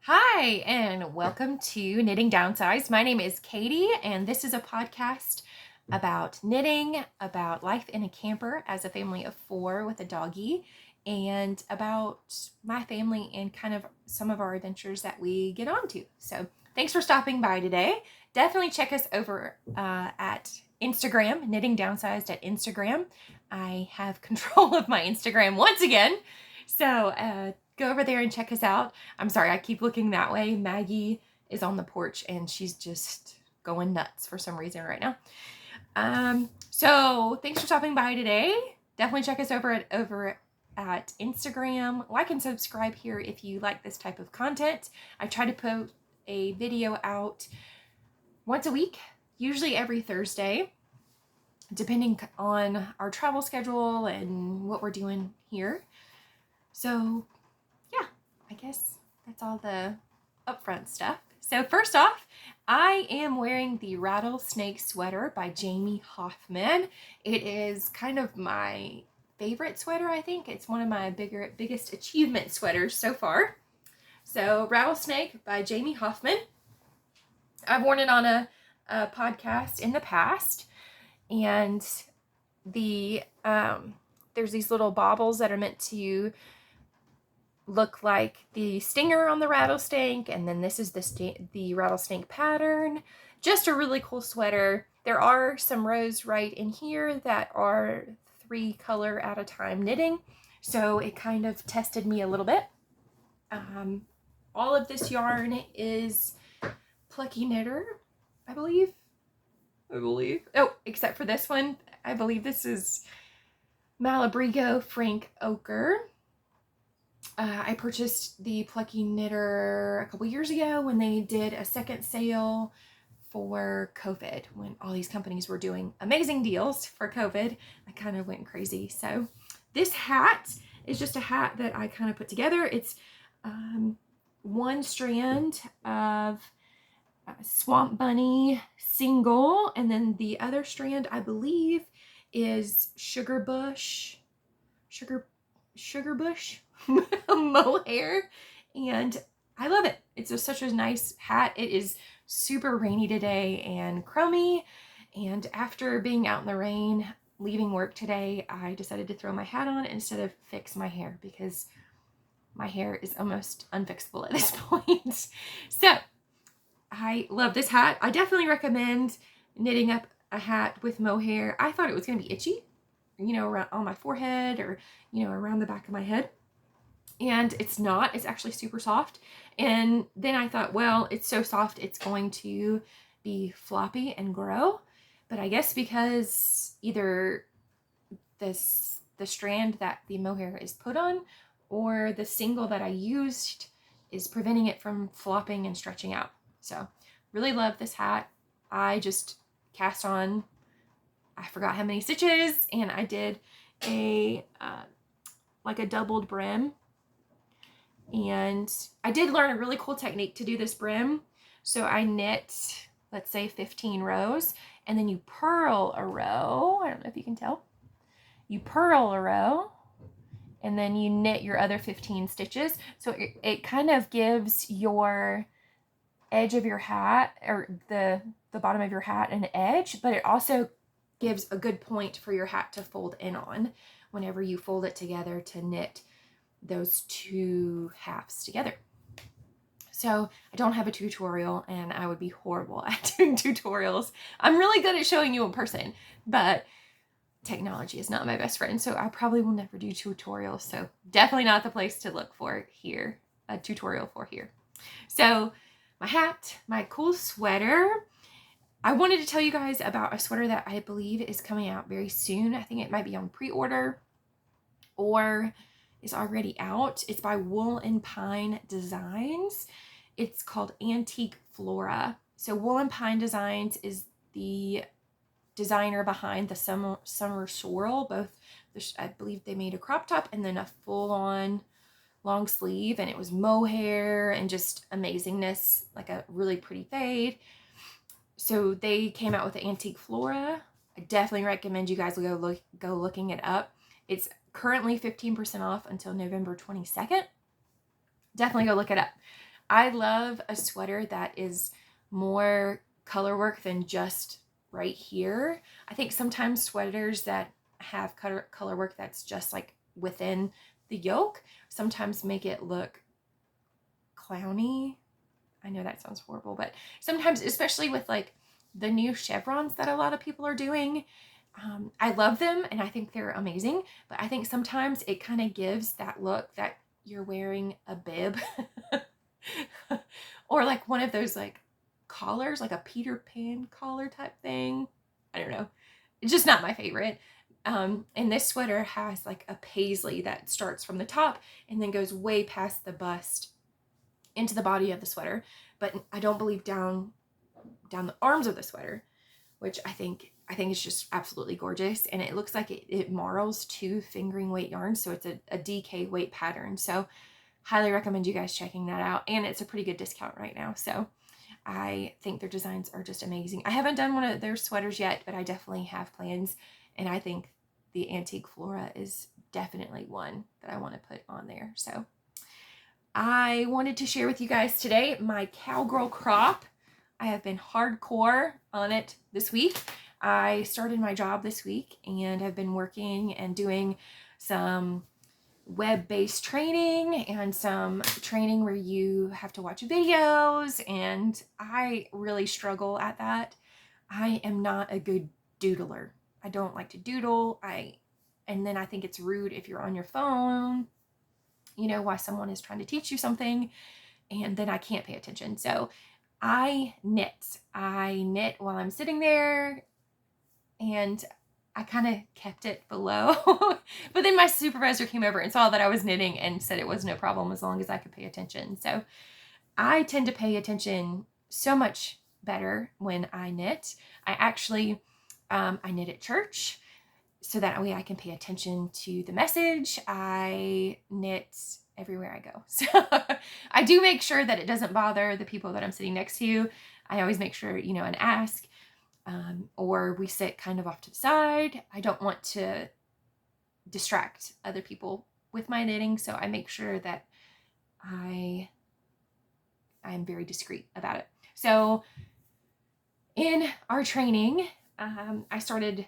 Hi, and welcome to Knitting Downsized. My name is Katie, and this is a podcast about knitting, about life in a camper as a family of 4 with a doggie, and about my family and kind of some of our adventures that we get onto. So thanks for stopping by today. Definitely check us over at Instagram, Knitting Downsized at Instagram. I have control of my Instagram once again. So go over there and check us out. I'm sorry, I keep looking that way. Maggie is on the porch and she's just going nuts for some reason right now. So thanks for stopping by today. Definitely check us over at Instagram. Like and subscribe here if you like this type of content. I try to put a video out once a week, usually every Thursday, depending on our travel schedule and what we're doing here. So yeah, I guess that's all the upfront stuff. So first off, I am wearing the Rattlesnake sweater by Jamie Hoffman. It is kind of my favorite sweater, I think. It's one of my biggest achievement sweaters so far. So Rattlesnake by Jamie Hoffman. I've worn it on a podcast in the past, and there's these little baubles that are meant to look like the stinger on the rattlesnake, and then this is the rattlesnake pattern. Just a really cool sweater. There are some rows right in here that are 3 color at a time knitting, so it kind of tested me a little bit. All of this yarn is Plucky Knitter, I believe. Oh, except for this one. I believe this is Malabrigo Frank Ochre. I purchased the Plucky Knitter a couple years ago when they did a second sale for COVID, when all these companies were doing amazing deals for COVID. I kind of went crazy. So this hat is just a hat that I kind of put together. It's one strand of Swamp Bunny single, and then the other strand, I believe, is Sugar Bush mohair, and I love it. It's just such a nice hat. It is super rainy today and crummy, and after being out in the rain leaving work today, I decided to throw my hat on instead of fix my hair because my hair is almost unfixable at this point. So I love this hat. I definitely recommend knitting up a hat with mohair. I thought it was going to be itchy, around on my forehead or, around the back of my head. And it's not. It's actually super soft. And then I thought, well, it's so soft, it's going to be floppy and grow. But I guess because either the strand that the mohair is put on or the single that I used is preventing it from flopping and stretching out. So really love this hat. I just cast on, I forgot how many stitches, and I did a doubled brim. And I did learn a really cool technique to do this brim. So I knit, let's say 15 rows, and then you purl a row. I don't know if you can tell. You purl a row, and then you knit your other 15 stitches. So it kind of gives your edge of your hat, or the bottom of your hat, an edge, but it also gives a good point for your hat to fold in on whenever you fold it together to knit those 2 halves together. So I don't have a tutorial, and I would be horrible at doing tutorials. I'm really good at showing you in person, but technology is not my best friend, so I probably will never do tutorials. So definitely not the place to look for here, a tutorial for here. So my hat, my cool sweater. I wanted to tell you guys about a sweater that I believe is coming out very soon. I think it might be on pre-order or is already out. It's by Wool and Pine Designs. It's called Antique Flora. So Wool and Pine Designs is the designer behind the Summer Swirl. Both, I believe they made a crop top and then a full-on long sleeve, and it was mohair and just amazingness, like a really pretty fade. So they came out with the Antique Flora. I definitely recommend you guys go looking it up. It's currently 15% off until November 22nd. Definitely go look it up. I love a sweater that is more color work than just right here. I think sometimes sweaters that have color work that's just like within the yoke sometimes make it look clowny. I know that sounds horrible, but sometimes, especially with like the new chevrons that a lot of people are doing, I love them and I think they're amazing, but I think sometimes it kind of gives that look that you're wearing a bib or like one of those like collars, like a Peter Pan collar type thing. I don't know. It's just not my favorite. And this sweater has like a paisley that starts from the top and then goes way past the bust into the body of the sweater, but I don't believe down the arms of the sweater, which I think is just absolutely gorgeous. And it looks like it marls 2 fingering weight yarns, so it's a DK weight pattern. So highly recommend you guys checking that out, and it's a pretty good discount right now. So I think their designs are just amazing. I haven't done one of their sweaters yet, but I definitely have plans, and I think the Antique Flora is definitely one that I want to put on there. So I wanted to share with you guys today my Cowgirl crop. I have been hardcore on it this week. I started my job this week and I've been working and doing some web-based training and some training where you have to watch videos, and I really struggle at that. I am not a good doodler. I don't like to doodle. And then I think it's rude if you're on your phone, you know, while someone is trying to teach you something, and then I can't pay attention. So I knit. I knit while I'm sitting there, and I kind of kept it below. But then my supervisor came over and saw that I was knitting and said it was no problem as long as I could pay attention. So I tend to pay attention so much better when I knit. I actually, I knit at church so that way I can pay attention to the message. I knit everywhere I go. So I do make sure that it doesn't bother the people that I'm sitting next to. I always make sure, you know, and ask, or we sit kind of off to the side. I don't want to distract other people with my knitting, so I make sure that I'm very discreet about it. So in our training, I started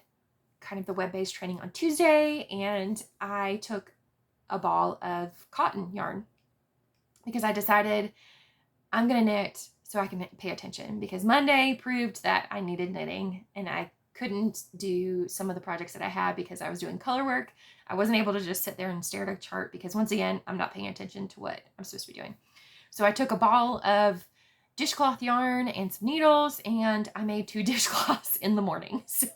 kind of the web-based training on Tuesday, and I took a ball of cotton yarn because I decided I'm going to knit so I can pay attention, because Monday proved that I needed knitting and I couldn't do some of the projects that I had because I was doing color work. I wasn't able to just sit there and stare at a chart because, once again, I'm not paying attention to what I'm supposed to be doing. So I took a ball of dishcloth yarn and some needles, and I made 2 dishcloths in the morning. So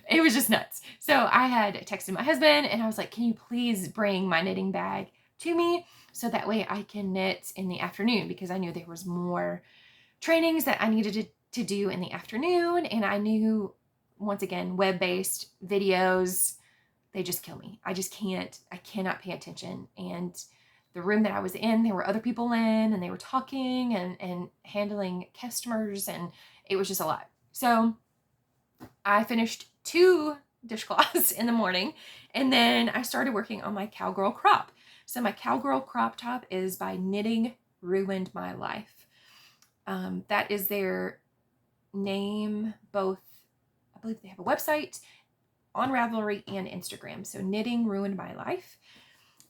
it was just nuts. So I had texted my husband and I was like, can you please bring my knitting bag to me so that way I can knit in the afternoon, because I knew there was more trainings that I needed to do in the afternoon. And I knew, once again, web-based videos, they just kill me. I cannot pay attention. And the room that I was in, there were other people in, and they were talking and handling customers, and it was just a lot. So I finished 2 dishcloths in the morning, and then I started working on my Cowgirl crop. So my Cowgirl crop top is by Knitting Ruined My Life. That is their name, both, I believe they have a website on Ravelry and Instagram. So Knitting Ruined My Life.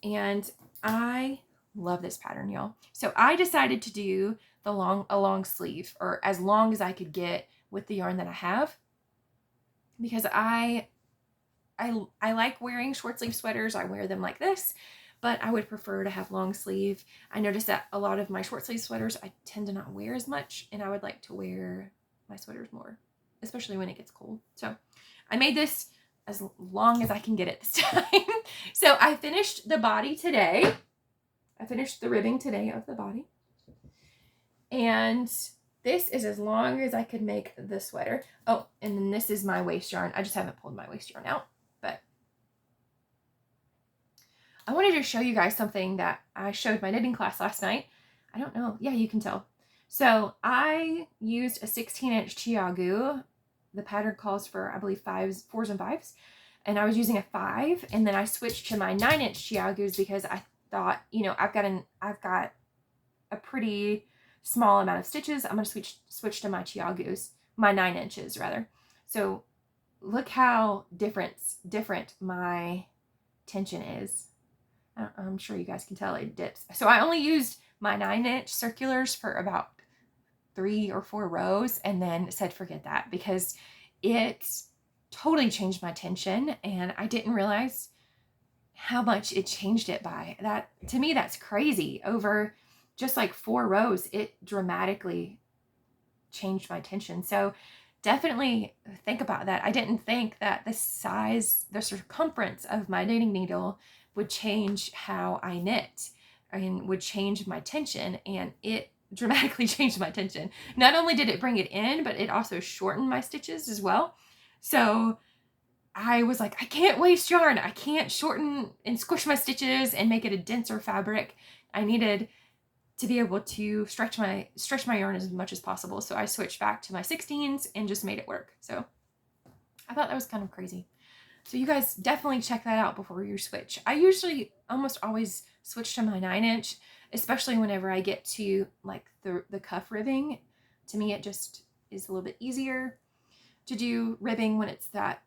And I love this pattern, y'all. So I decided to do a long sleeve, or as long as I could get with the yarn that I have, because I like wearing short sleeve sweaters. I wear them like this, but I would prefer to have long sleeve. I noticed that a lot of my short sleeve sweaters I tend to not wear as much, and I would like to wear my sweaters more, especially when it gets cold. So I made this as long as I can get it this time. So I finished the body today. I finished the ribbing today of the body. And this is as long as I could make the sweater. Oh, and then this is my waist yarn. I just haven't pulled my waist yarn out, but I wanted to show you guys something that I showed my knitting class last night. I don't know. Yeah, you can tell. So I used a 16-inch Chiagu. The pattern calls for, I believe, 4s and 5s. And I was using a 5, and then I switched to my 9-inch Chiagus because I thought, you know, I've got a pretty small amount of stitches, I'm going to switch to my chiagus, my 9 inches rather. So look how different my tension is. I'm sure you guys can tell it dips. So I only used my 9-inch circulars for about 3 or 4 rows and then said forget that, because it totally changed my tension and I didn't realize how much it changed it by. That, to me, that's crazy. Over just like 4 rows, it dramatically changed my tension. So definitely think about that. I didn't think that the circumference of my knitting needle would change how I knit and would change my tension, and it dramatically changed my tension. Not only did it bring it in, but it also shortened my stitches as well. So I was like, I can't waste yarn. I can't shorten and squish my stitches and make it a denser fabric. I needed to be able to stretch my yarn as much as possible. So I switched back to my 16s and just made it work. So I thought that was kind of crazy. So you guys definitely check that out before you switch. I usually almost always switch to my 9-inch, especially whenever I get to like the cuff ribbing. To me, it just is a little bit easier to do ribbing when it's that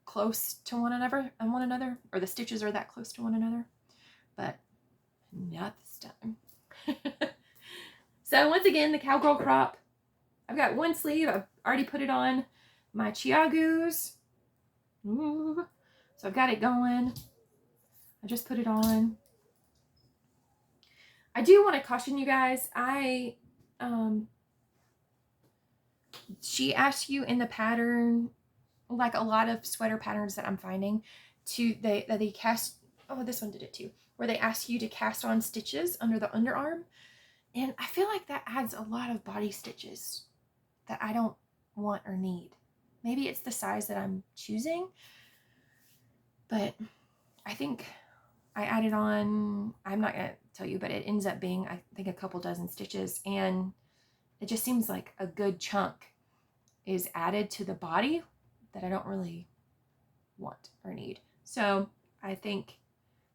close to one another, or the stitches are that close to one another, but not this time. So once again, the Cowgirl crop. I've got one sleeve. I've already put it on my chiagus. Ooh. So I've got it going. I just put it on. I do want to caution you guys. She asked you in the pattern, like a lot of sweater patterns that I'm finding, they cast, oh, this one did it too, where they ask you to cast on stitches under the underarm. And I feel like that adds a lot of body stitches that I don't want or need. Maybe it's the size that I'm choosing, but I think I added on, I'm not going to tell you, but it ends up being, I think, a couple dozen stitches, and it just seems like a good chunk is added to the body that I don't really want or need. So I think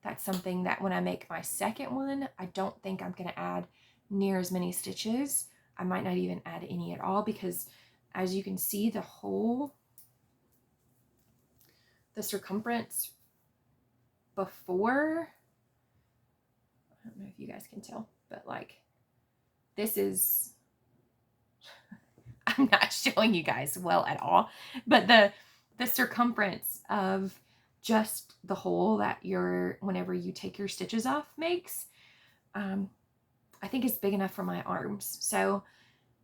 that's something that when I make my second one, I don't think I'm going to add near as many stitches. I might not even add any at all, because as you can see, the circumference before, I don't know if you guys can tell, but like this is, I'm not showing you guys well at all, but the circumference of just the hole that whenever you take your stitches off makes, I think it's big enough for my arms. So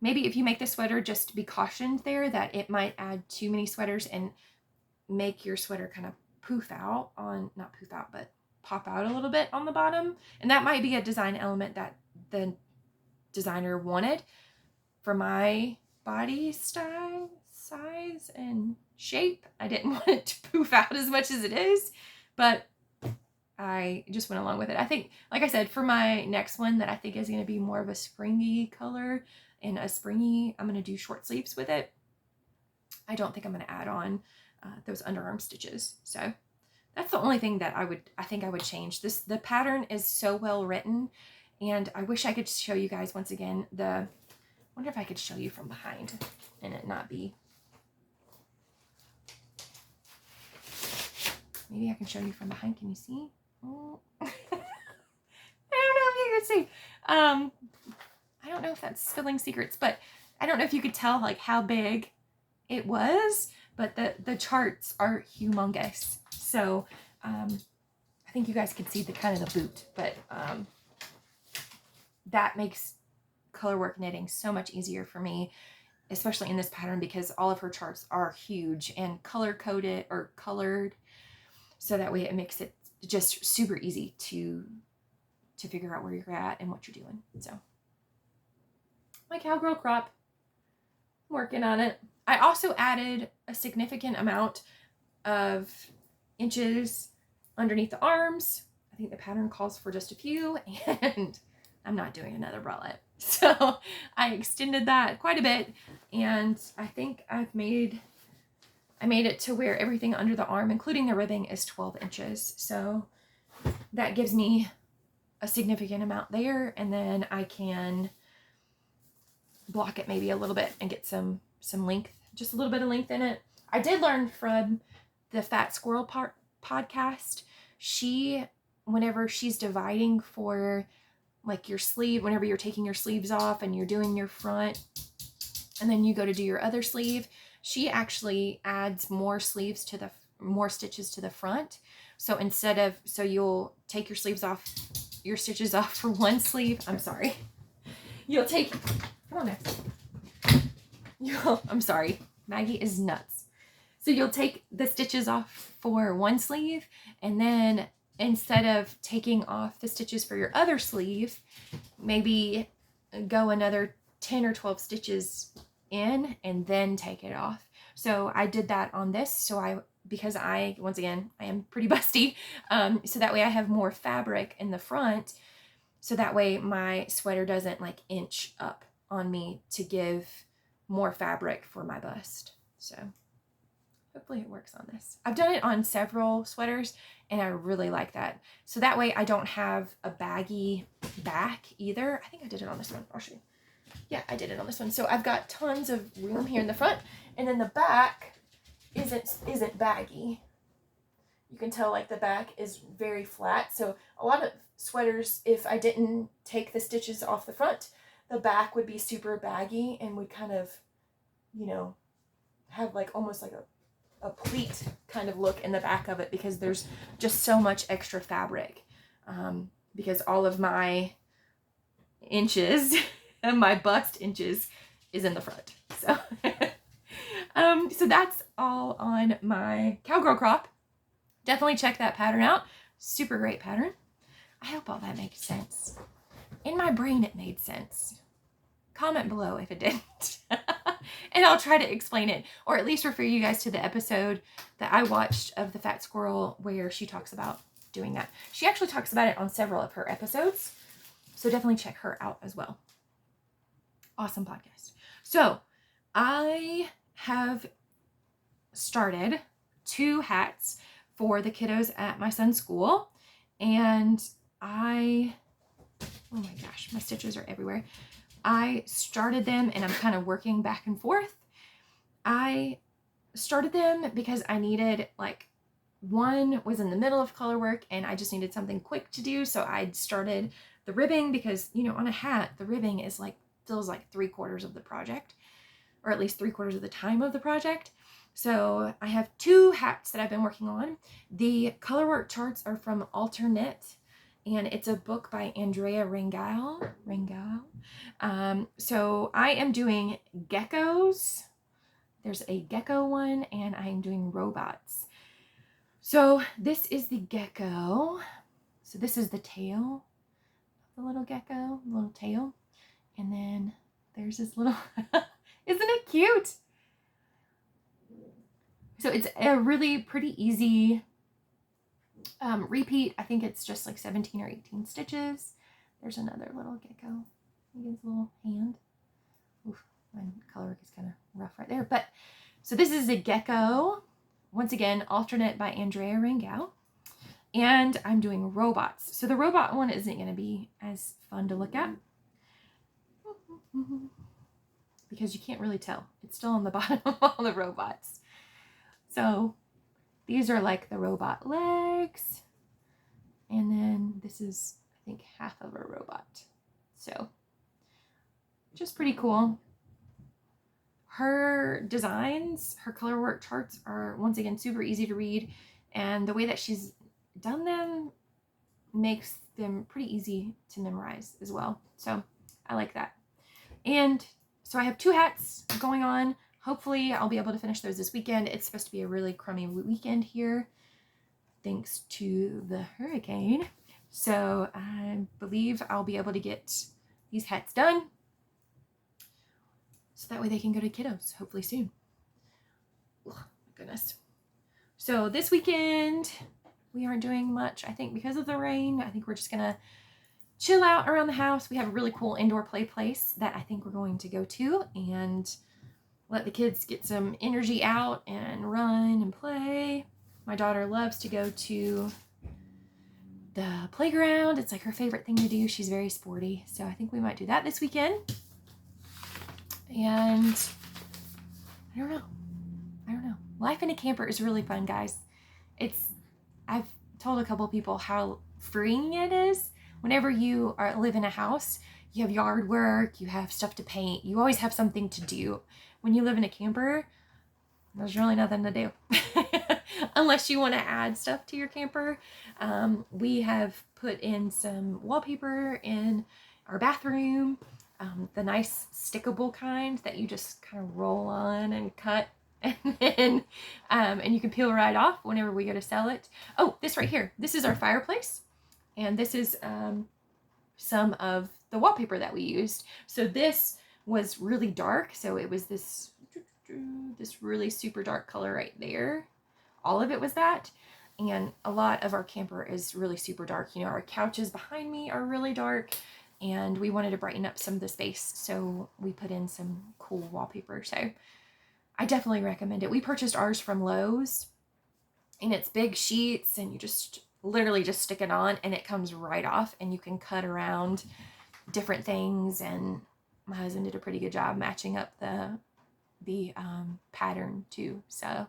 maybe if you make the sweater, just be cautioned there that it might add too many sweaters and make your sweater kind of not poof out, but pop out a little bit on the bottom. And that might be a design element that the designer wanted for my body style, size, and shape. I didn't want it to poof out as much as it is, but I just went along with it. I think, like I said, for my next one that I think is going to be more of a springy color and I'm going to do short sleeves with it. I don't think I'm going to add on those underarm stitches. So that's the only thing that I think I would change. The pattern is so well written, and I wish I could show you guys once again I wonder if I could show you from behind and it not be. Maybe I can show you from behind. Can you see? Oh. I don't know if you can see. I don't know if that's spilling secrets, but I don't know if you could tell like how big it was, but the charts are humongous. So I think you guys can see the kind of the boot, but that makes colorwork knitting so much easier for me, especially in this pattern, because all of her charts are huge and color coded or colored, so that way it makes it just super easy to figure out where you're at and what you're doing. So my Cowgirl crop, I'm working on it. I also added a significant amount of inches underneath the arms. I think the pattern calls for just a few, and I'm not doing another bralette. So I extended that quite a bit, and I think I made it to where everything under the arm, including the ribbing, is 12 inches. So that gives me a significant amount there, and then I can block it maybe a little bit and get some length, just a little bit of length in it. I did learn from the Fat Squirrel podcast. Whenever she's dividing for like your sleeve, whenever you're taking your sleeves off and you're doing your front and then you go to do your other sleeve, she actually adds more stitches to the front. So so you'll take your stitches off for one sleeve. I'm sorry. Come on now. I'm sorry. Maggie is nuts. So you'll take the stitches off for one sleeve, and then instead of taking off the stitches for your other sleeve, maybe go another 10 or 12 stitches in and then take it off. So I did that on this. Because once again, I am pretty busty. So that way I have more fabric in the front. So that way my sweater doesn't like inch up on me to give more fabric for my bust. So hopefully it works on this. I've done it on several sweaters and I really like that. So that way I don't have a baggy back either. I think I did it on this one. I'll show you. Yeah, I did it on this one. So I've got tons of room here in the front, and then the back isn't baggy. You can tell like the back is very flat. So a lot of sweaters, if I didn't take the stitches off the front, the back would be super baggy and would kind of, have like almost like a pleat kind of look in the back of it, because there's just so much extra fabric. Because all of my inches and my bust inches is in the front. So, so that's all on my Cowgirl crop. Definitely check that pattern out. Super great pattern. I hope all that makes sense. In my brain, it made sense. Comment below if it didn't. And I'll try to explain it, or at least refer you guys to the episode that I watched of the Fat Squirrel where she talks about doing that. She actually talks about it on several of her episodes. So definitely check her out as well. Awesome podcast. So I have started 2 hats for the kiddos at my son's school, and oh my gosh, my stitches are everywhere. I started them and I'm kind of working back and forth. I started them because I needed, one was in the middle of color work and I just needed something quick to do. So I started the ribbing because, on a hat, the ribbing is feels like 3/4 of the project, or at least 3/4 of the time of the project. So I have 2 hats that I've been working on. The color work charts are from Alterknit, and it's a book by Andrea Rangel. So I am doing geckos. There's a gecko one, and I am doing robots. So this is the gecko. So this is the tail of the little gecko, little tail. And then there's this little, isn't it cute? So it's a really pretty easy repeat. I think it's just like 17 or 18 stitches. There's another little gecko. His little hand. Oof, my color work is kind of rough right there. But so this is a gecko. Once again, Alterknit by Andrea Rangel. And I'm doing robots. So the robot one isn't going to be as fun to look at, because you can't really tell. It's still on the bottom of all the robots. So these are like the robot legs. And then this is, I think, half of a robot. So just pretty cool. Her designs, her color work charts are, once again, super easy to read. And the way that she's done them makes them pretty easy to memorize as well. So I like that. And so I have 2 hats going on. Hopefully I'll be able to finish those this weekend. It's supposed to be a really crummy weekend here, thanks to the hurricane. So I believe I'll be able to get these hats done, so that way they can go to kiddos hopefully soon. Oh my goodness. So this weekend we aren't doing much, I think, because of the rain. I think we're just gonna chill out around the house. We have a really cool indoor play place that I think we're going to go to and let the kids get some energy out and run and play. My daughter loves to go to the playground. It's like her favorite thing to do. She's very sporty. So I think we might do that this weekend. And I don't know. Life in a camper is really fun, guys. I've told a couple people how freeing it is. Whenever you live in a house, you have yard work, you have stuff to paint, you always have something to do. When you live in a camper, there's really nothing to do. Unless you want to add stuff to your camper. We have put in some wallpaper in our bathroom, the nice stickable kind that you just kind of roll on and cut, and then and you can peel right off whenever we go to sell it. Oh, this right here, this is our fireplace, and this is some of the wallpaper that we used. So this was really dark, so it was this really super dark color right there. All of it was that, and a lot of our camper is really super dark. You know, our couches behind me are really dark, and we wanted to brighten up some of the space, so we put in some cool wallpaper. So I definitely recommend it. We purchased ours from Lowe's, and it's big sheets, and you just literally just stick it on, and it comes right off, and you can cut around different things. And my husband did a pretty good job matching up the pattern too. So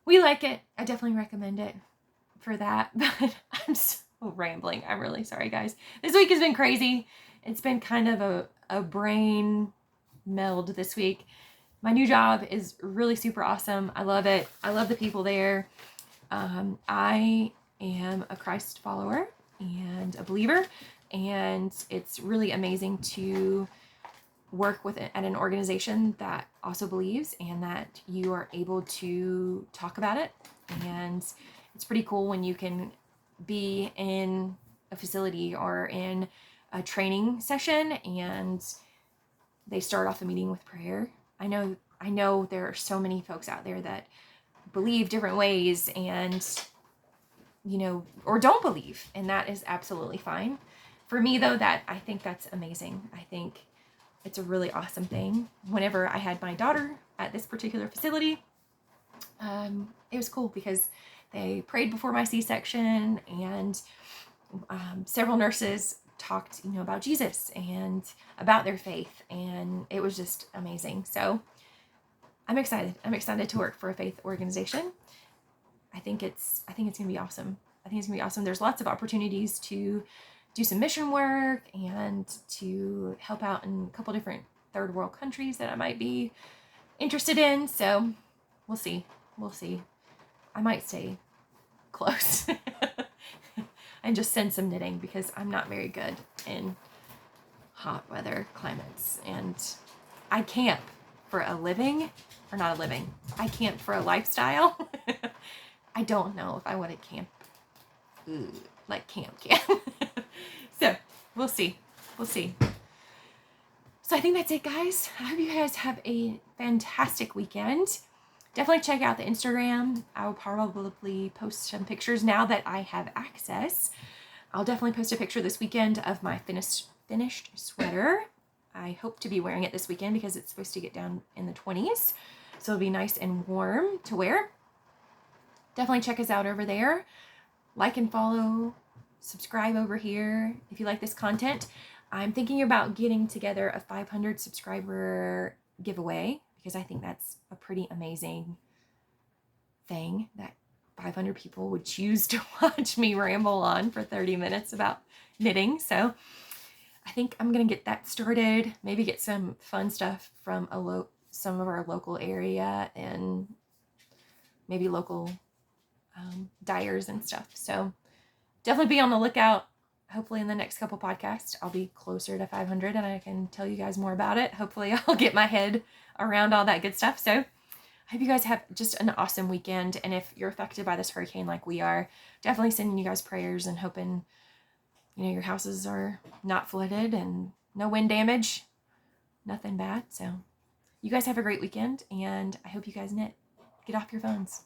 we like it. I definitely recommend it for that. But I'm so rambling. I'm really sorry, guys. This week has been crazy. It's been kind of a brain meld this week. My new job is really super awesome. I love it. I love the people there. I am a Christ follower and a believer, and it's really amazing to work at an organization that also believes, and that you are able to talk about it. And it's pretty cool when you can be in a facility or in a training session and they start off the meeting with prayer. I know there are so many folks out there that believe different ways, and or don't believe, and that is absolutely fine. For me though, I think that's amazing. I think it's a really awesome thing. Whenever I had my daughter at this particular facility, it was cool because they prayed before my C-section, and several nurses talked, about Jesus and about their faith, and it was just amazing. So I'm excited. I'm excited to work for a faith organization. I think it's going to be awesome. There's lots of opportunities to do some mission work and to help out in a couple different third world countries that I might be interested in. So we'll see. I might stay close and just send some knitting, because I'm not very good in hot weather climates, and I camp for a living, or not a living. I camp for a lifestyle. I don't know if I want to camp like camp. So we'll see. So I think that's it, guys. I hope you guys have a fantastic weekend. Definitely check out the Instagram. I will probably post some pictures now that I have access. I'll definitely post a picture this weekend of my finished sweater. I hope to be wearing it this weekend because it's supposed to get down in the 20s. So it'll be nice and warm to wear. Definitely check us out over there. Like and follow, subscribe over here if you like this content. I'm thinking about getting together a 500 subscriber giveaway, because I think that's a pretty amazing thing that 500 people would choose to watch me ramble on for 30 minutes about knitting. So I think I'm going to get that started, maybe get some fun stuff from some of our local area, and maybe local dyers and stuff. So definitely be on the lookout. Hopefully in the next couple podcasts, I'll be closer to 500 and I can tell you guys more about it. Hopefully I'll get my head around all that good stuff. So I hope you guys have just an awesome weekend. And if you're affected by this hurricane like we are, definitely sending you guys prayers and hoping, your houses are not flooded and no wind damage, nothing bad. So you guys have a great weekend, and I hope you guys knit. Get off your phones.